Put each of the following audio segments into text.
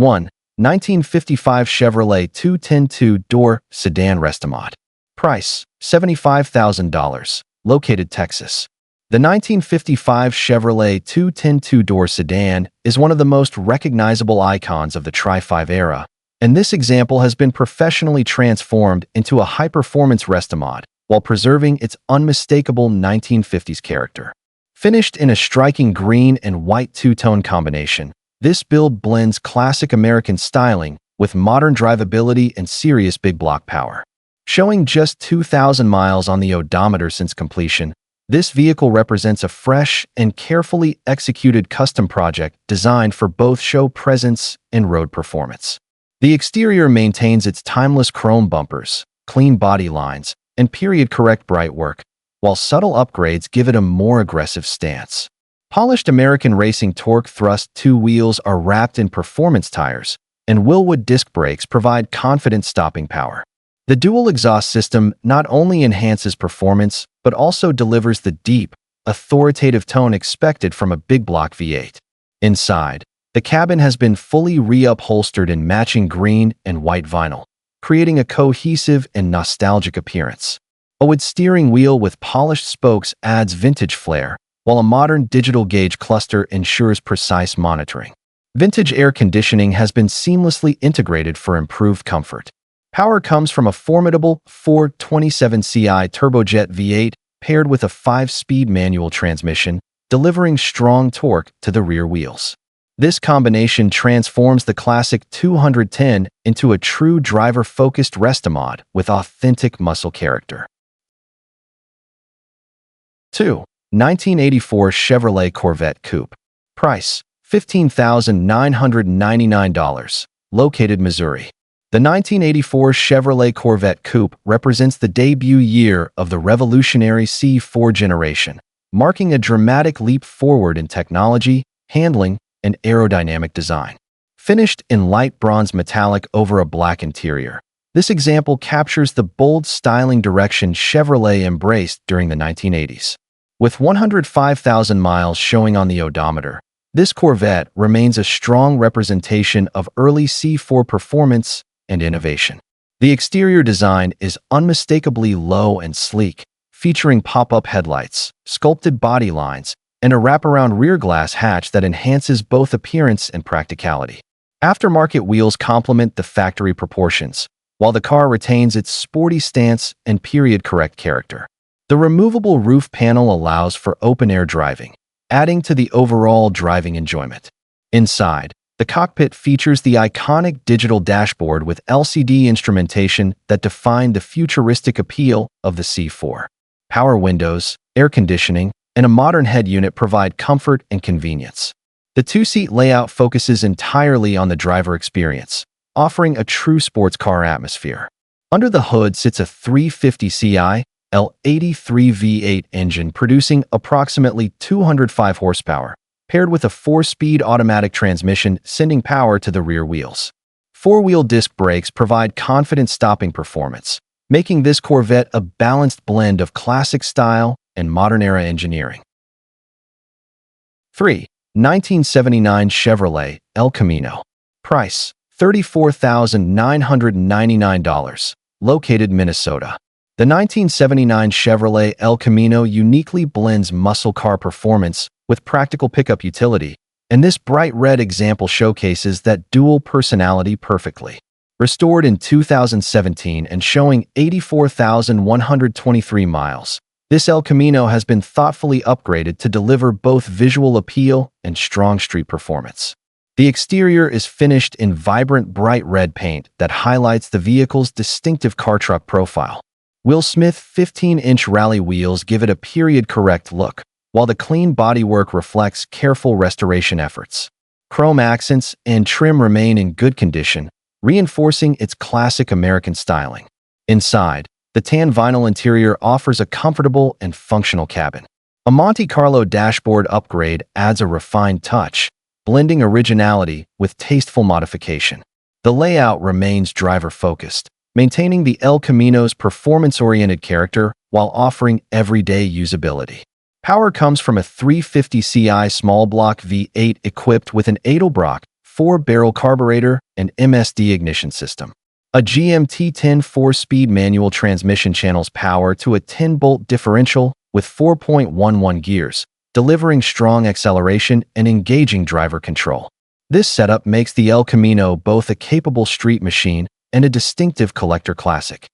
1. 1955 Chevrolet 210 two-door sedan Restomod. Price: $75,000. Located Texas. The 1955 Chevrolet 210 two-door sedan is one of the most recognizable icons of the Tri-5 era, and this example has been professionally transformed into a high-performance Restomod while preserving its unmistakable 1950s character. Finished in a striking green and white two-tone combination, this build blends classic American styling with modern drivability and serious big block power. Showing just 2,000 miles on the odometer since completion, this vehicle represents a fresh and carefully executed custom project designed for both show presence and road performance. The exterior maintains its timeless chrome bumpers, clean body lines, and period-correct bright work, while subtle upgrades give it a more aggressive stance. Polished American Racing Torque Thrust 2 wheels are wrapped in performance tires, and Wilwood disc brakes provide confident stopping power. The dual exhaust system not only enhances performance, but also delivers the deep, authoritative tone expected from a big block V8. Inside, the cabin has been fully re-upholstered in matching green and white vinyl, creating a cohesive and nostalgic appearance. A wood steering wheel with polished spokes adds vintage flair, while a modern digital gauge cluster ensures precise monitoring. Vintage air conditioning has been seamlessly integrated for improved comfort. Power comes from a formidable 427Ci turbojet V8 paired with a 5-speed manual transmission, delivering strong torque to the rear wheels. This combination transforms the classic 210 into a true driver-focused Restomod with authentic muscle character. 2. 1984 Chevrolet Corvette Coupe. Price: $15,999. Located Missouri. The 1984 Chevrolet Corvette Coupe represents the debut year of the revolutionary C4 generation, marking a dramatic leap forward in technology, handling, and aerodynamic design. Finished in light bronze metallic over a black interior, this example captures the bold styling direction Chevrolet embraced during the 1980s. With 105,000 miles showing on the odometer, this Corvette remains a strong representation of early C4 performance and innovation. The exterior design is unmistakably low and sleek, featuring pop-up headlights, sculpted body lines, and a wraparound rear glass hatch that enhances both appearance and practicality. Aftermarket wheels complement the factory proportions, while the car retains its sporty stance and period-correct character. The removable roof panel allows for open-air driving, adding to the overall driving enjoyment. Inside, the cockpit features the iconic digital dashboard with LCD instrumentation that define the futuristic appeal of the C4. Power windows, air conditioning, and a modern head unit provide comfort and convenience. The two-seat layout focuses entirely on the driver experience, offering a true sports car atmosphere. Under the hood sits a 350Ci L83 V8 engine producing approximately 205 horsepower, paired with a 4-speed automatic transmission sending power to the rear wheels. Four-wheel disc brakes provide confident stopping performance, making this Corvette a balanced blend of classic style and modern-era engineering. 3. 1979 Chevrolet El Camino. Price: $34,999. Located Minnesota. The 1979 Chevrolet El Camino uniquely blends muscle car performance with practical pickup utility, and this bright red example showcases that dual personality perfectly. Restored in 2017 and showing 84,123 miles, this El Camino has been thoughtfully upgraded to deliver both visual appeal and strong street performance. The exterior is finished in vibrant bright red paint that highlights the vehicle's distinctive car-truck profile. Will Smith 15-inch rally wheels give it a period-correct look, while the clean bodywork reflects careful restoration efforts. Chrome accents and trim remain in good condition, reinforcing its classic American styling. Inside, the tan vinyl interior offers a comfortable and functional cabin. A Monte Carlo dashboard upgrade adds a refined touch, blending originality with tasteful modification. The layout remains driver-focused, maintaining the El Camino's performance-oriented character while offering everyday usability. Power comes from a 350Ci small block V8 equipped with an Edelbrock 4-barrel carburetor and MSD ignition system. A GMT10 4-speed manual transmission channels power to a 10-bolt differential with 4.11 gears, delivering strong acceleration and engaging driver control. This setup makes the El Camino both a capable street machine and a distinctive collector classic.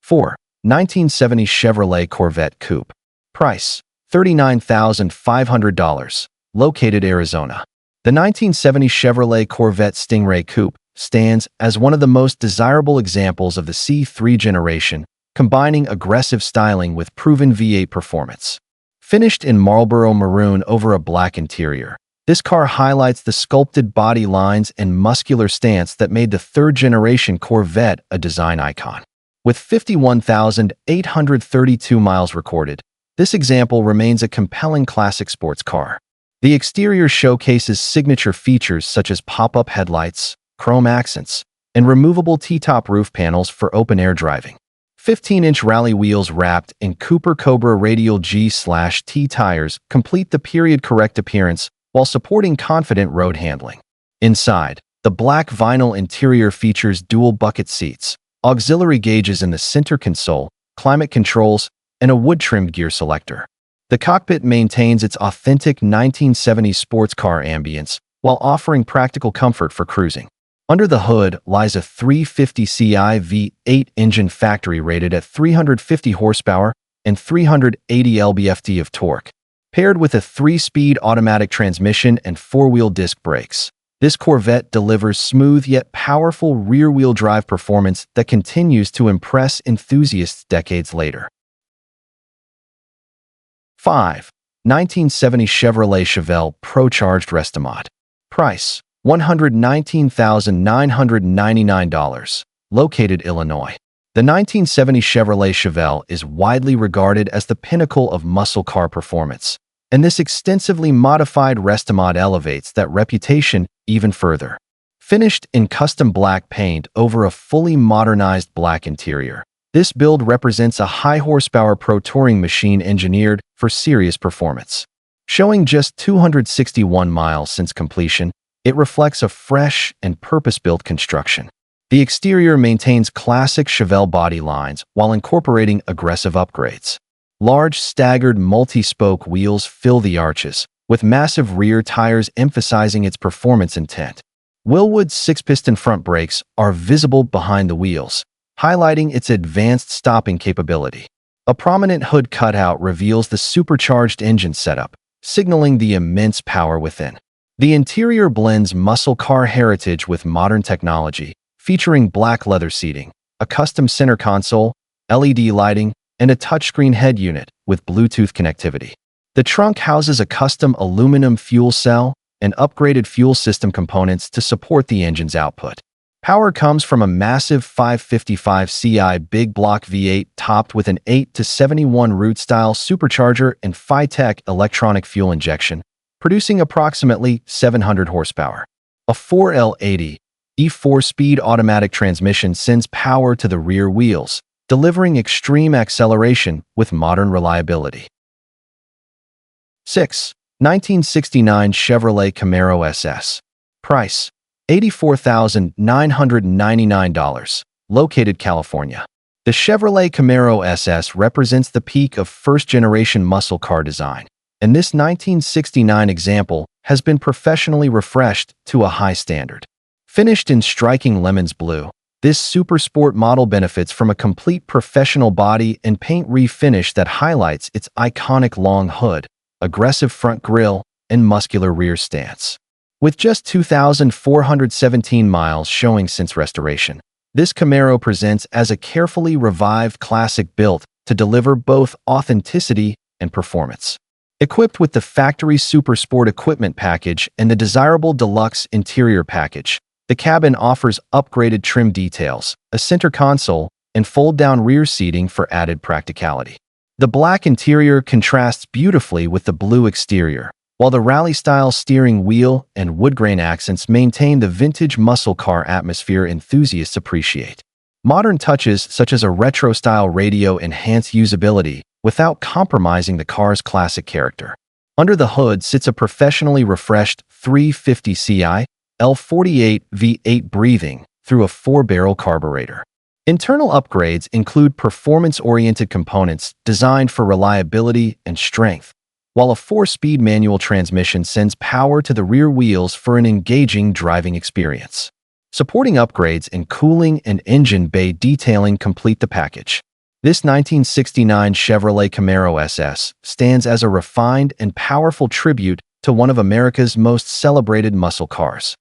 4. 1970 Chevrolet Corvette Coupe. Price: $39,500. Located Arizona. The 1970 Chevrolet Corvette Stingray Coupe stands as one of the most desirable examples of the C3 generation, combining aggressive styling with proven V8 performance. Finished in Marlboro maroon over a black interior, this car highlights the sculpted body lines and muscular stance that made the third-generation Corvette a design icon. With 51,832 miles recorded, this example remains a compelling classic sports car. The exterior showcases signature features such as pop-up headlights, chrome accents, and removable T-top roof panels for open-air driving. 15-inch rally wheels wrapped in Cooper Cobra radial G/T tires complete the period-correct appearance while supporting confident road handling. Inside, the black vinyl interior features dual bucket seats, auxiliary gauges in the center console, climate controls, and a wood-trimmed gear selector. The cockpit maintains its authentic 1970s sports car ambience while offering practical comfort for cruising. Under the hood lies a 350ci V8 engine factory rated at 350 horsepower and 380 lb-ft of torque. Paired with a 3-speed automatic transmission and 4-wheel disc brakes, this Corvette delivers smooth yet powerful rear-wheel drive performance that continues to impress enthusiasts decades later. 5. 1970 Chevrolet Chevelle Pro-Charged Restomat. Price: $119,999. Located Illinois. The 1970 Chevrolet Chevelle is widely regarded as the pinnacle of muscle car performance, and this extensively modified Restomat elevates that reputation even further. Finished in custom black paint over a fully modernized black interior, this build represents a high-horsepower pro touring machine engineered for serious performance. Showing just 261 miles since completion, it reflects a fresh and purpose-built construction. The exterior maintains classic Chevelle body lines while incorporating aggressive upgrades. Large, staggered multi-spoke wheels fill the arches, with massive rear tires emphasizing its performance intent. Wilwood 6-piston front brakes are visible behind the wheels, highlighting its advanced stopping capability. A prominent hood cutout reveals the supercharged engine setup, signaling the immense power within. The interior blends muscle car heritage with modern technology, featuring black leather seating, a custom center console, LED lighting, and a touchscreen head unit with Bluetooth connectivity. The trunk houses a custom aluminum fuel cell and upgraded fuel system components to support the engine's output. Power comes from a massive 555ci big block V8 topped with an 8-71 root-style supercharger and Phytech electronic fuel injection, producing approximately 700 horsepower. A 4L80 E4-speed automatic transmission sends power to the rear wheels, delivering extreme acceleration with modern reliability. 6. 1969 Chevrolet Camaro SS. Price: $84,999. Located California. The Chevrolet Camaro SS represents the peak of first-generation muscle car design, and this 1969 example has been professionally refreshed to a high standard. Finished in striking lemons blue, this super sport model benefits from a complete professional body and paint refinish that highlights its iconic long hood, aggressive front grille, and muscular rear stance. With just 2,417 miles showing since restoration, this Camaro presents as a carefully revived classic built to deliver both authenticity and performance. Equipped with the factory Super Sport equipment package and the desirable deluxe interior package, the cabin offers upgraded trim details, a center console, and fold-down rear seating for added practicality. The black interior contrasts beautifully with the blue exterior, while the rally-style steering wheel and wood-grain accents maintain the vintage muscle car atmosphere enthusiasts appreciate. Modern touches such as a retro-style radio enhance usability without compromising the car's classic character. Under the hood sits a professionally refreshed 350ci L48 V8 breathing through a 4-barrel carburetor. Internal upgrades include performance-oriented components designed for reliability and strength, while a 4-speed manual transmission sends power to the rear wheels for an engaging driving experience. Supporting upgrades in cooling and engine bay detailing complete the package. This 1969 Chevrolet Camaro SS stands as a refined and powerful tribute to one of America's most celebrated muscle cars.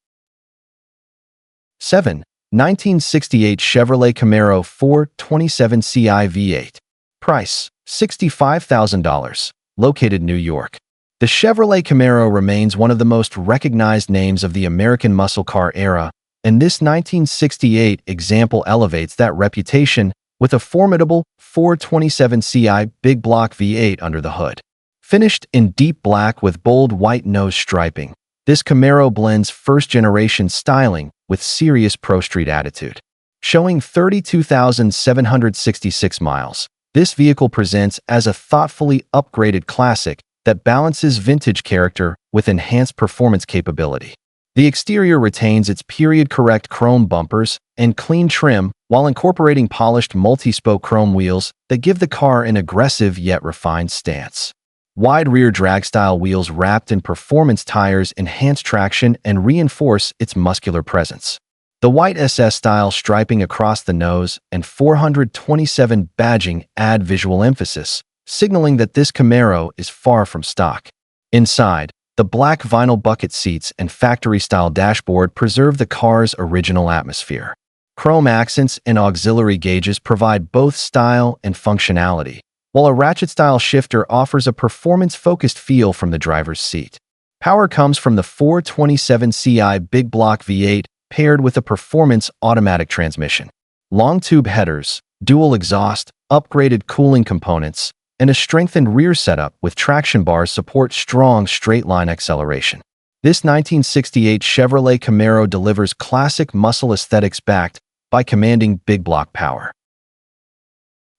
7. 1968 Chevrolet Camaro 427ci V8. Price: $65,000. Located New York. The Chevrolet Camaro remains one of the most recognized names of the American muscle car era, and this 1968 example elevates that reputation with a formidable 427ci big block V8 under the hood. Finished in deep black with bold white nose striping, this Camaro blends first-generation styling with serious pro-street attitude. Showing 32,766 miles, this vehicle presents as a thoughtfully upgraded classic that balances vintage character with enhanced performance capability. The exterior retains its period-correct chrome bumpers and clean trim while incorporating polished multi-spoke chrome wheels that give the car an aggressive yet refined stance. Wide rear drag-style wheels wrapped in performance tires enhance traction and reinforce its muscular presence. The white SS-style striping across the nose and 427 badging add visual emphasis, signaling that this Camaro is far from stock. Inside, the black vinyl bucket seats and factory-style dashboard preserve the car's original atmosphere. Chrome accents and auxiliary gauges provide both style and functionality, while a ratchet-style shifter offers a performance-focused feel from the driver's seat. Power comes from the 427ci big block V8 paired with a performance automatic transmission. Long tube headers, dual exhaust, upgraded cooling components, and a strengthened rear setup with traction bars support strong straight-line acceleration. This 1968 Chevrolet Camaro delivers classic muscle aesthetics backed by commanding big block power.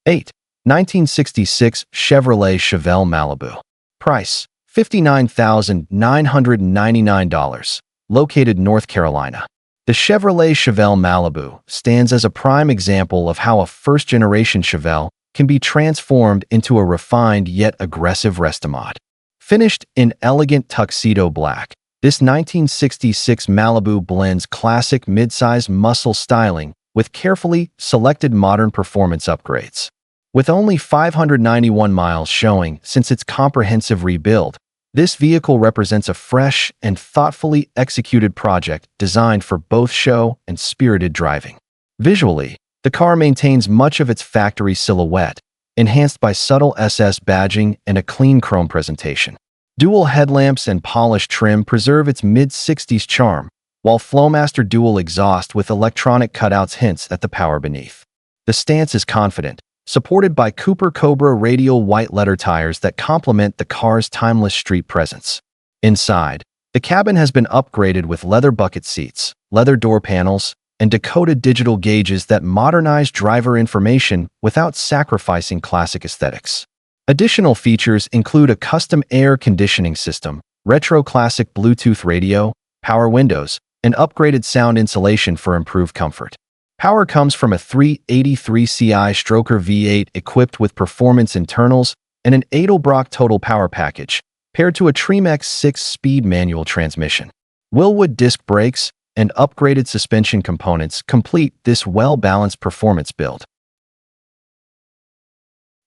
8. 1966 Chevrolet Chevelle Malibu. Price: $59,999. Located North Carolina. The Chevrolet Chevelle Malibu stands as a prime example of how a first-generation Chevelle can be transformed into a refined yet aggressive restomod. Finished in elegant tuxedo black, this 1966 Malibu blends classic mid-size muscle styling with carefully selected modern performance upgrades. With only 591 miles showing since its comprehensive rebuild, this vehicle represents a fresh and thoughtfully executed project designed for both show and spirited driving. Visually, the car maintains much of its factory silhouette, enhanced by subtle SS badging and a clean chrome presentation. Dual headlamps and polished trim preserve its mid-60s charm, while Flowmaster dual exhaust with electronic cutouts hints at the power beneath. The stance is confident, supported by Cooper Cobra radial white letter tires that complement the car's timeless street presence. Inside, the cabin has been upgraded with leather bucket seats, leather door panels, and decoded digital gauges that modernize driver information without sacrificing classic aesthetics. Additional features include a custom air conditioning system, retro classic Bluetooth radio, power windows, and upgraded sound insulation for improved comfort. Power comes from a 383ci Stroker V8 equipped with performance internals and an Edelbrock total power package, paired to a Tremec 6-speed manual transmission. Wilwood disc brakes and upgraded suspension components complete this well-balanced performance build.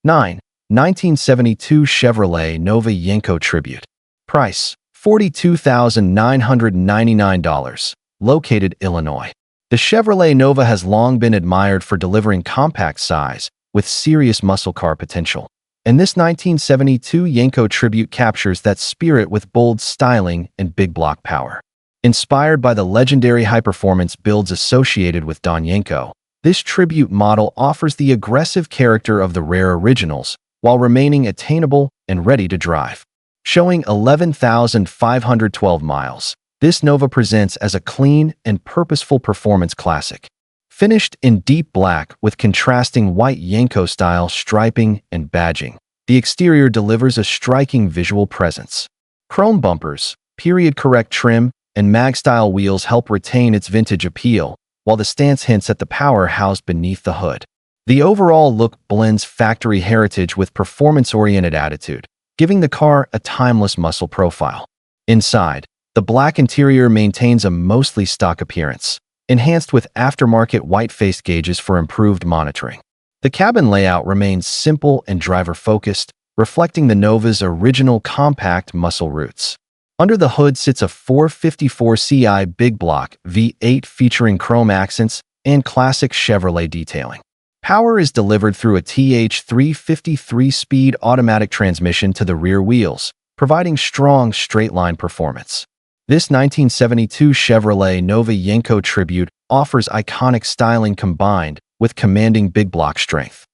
9. 1972 Chevrolet Nova Yenko Tribute. Price: $42,999. Located Illinois. The Chevrolet Nova has long been admired for delivering compact size with serious muscle car potential, and this 1972 Yenko Tribute captures that spirit with bold styling and big block power. Inspired by the legendary high-performance builds associated with Don Yenko, this Tribute model offers the aggressive character of the rare originals while remaining attainable and ready to drive. Showing 11,512 miles, this Nova presents as a clean and purposeful performance classic. Finished in deep black with contrasting white Yenko-style striping and badging, the exterior delivers a striking visual presence. Chrome bumpers, Period-correct trim and mag-style wheels help retain its vintage appeal, while the stance hints at the power housed beneath the hood. The overall look blends factory heritage with performance-oriented attitude, giving the car a timeless muscle profile. Inside, the black interior maintains a mostly stock appearance, enhanced with aftermarket white-faced gauges for improved monitoring. The cabin layout remains simple and driver-focused, reflecting the Nova's original compact muscle roots. Under the hood sits a 454 Ci big block V8 featuring chrome accents and classic Chevrolet detailing. Power is delivered through a TH353-speed automatic transmission to the rear wheels, providing strong straight-line performance. This 1972 Chevrolet Nova Yenko Tribute offers iconic styling combined with commanding big block strength.